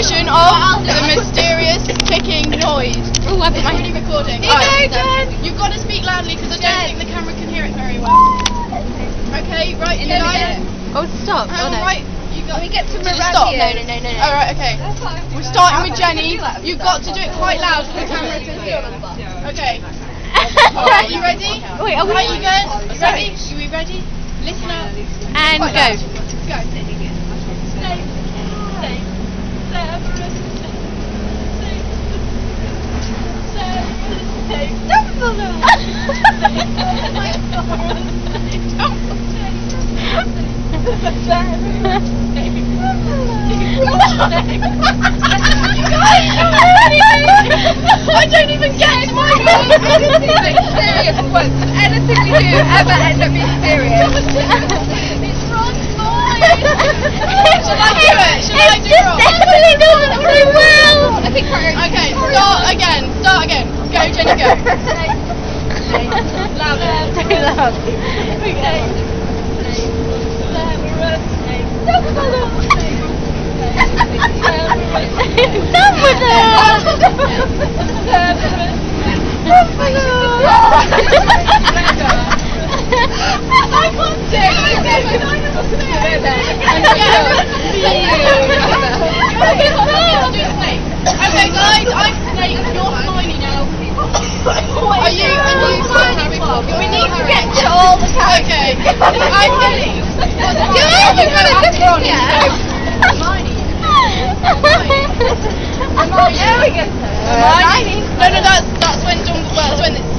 version of the mysterious ticking noise. Oh, I've got my Already recording. You've got to speak loudly because I don't think the camera can hear it very well. Okay, right, you guys. Oh, stop. Oh, no. Right, you got. We get to Stop. Meravian. No. Alright, okay. We're starting with Jenny. You've got to do it quite loud so the camera can hear. Okay. Alright, you ready? Wait, are we? Right, you guys? Ready? Are we ready? Listen up. And Quite go. loud. Go. I don't even get my Serious quotes. Anything we do ever end up being serious. It's wrong voice. Shall I do it? Shall I do It wrong? definitely doesn't very well. I think Okay, start again. Go, Jenny, go. louder. Too loud. I can't do it. Okay, guys, I'm Snake. You're Hermione now. Are you Harry Potter? We need to get to all the characters. Okay. I'm Harry. You've got a different Hermione. There we go. No, that's when John. Well, that's when it's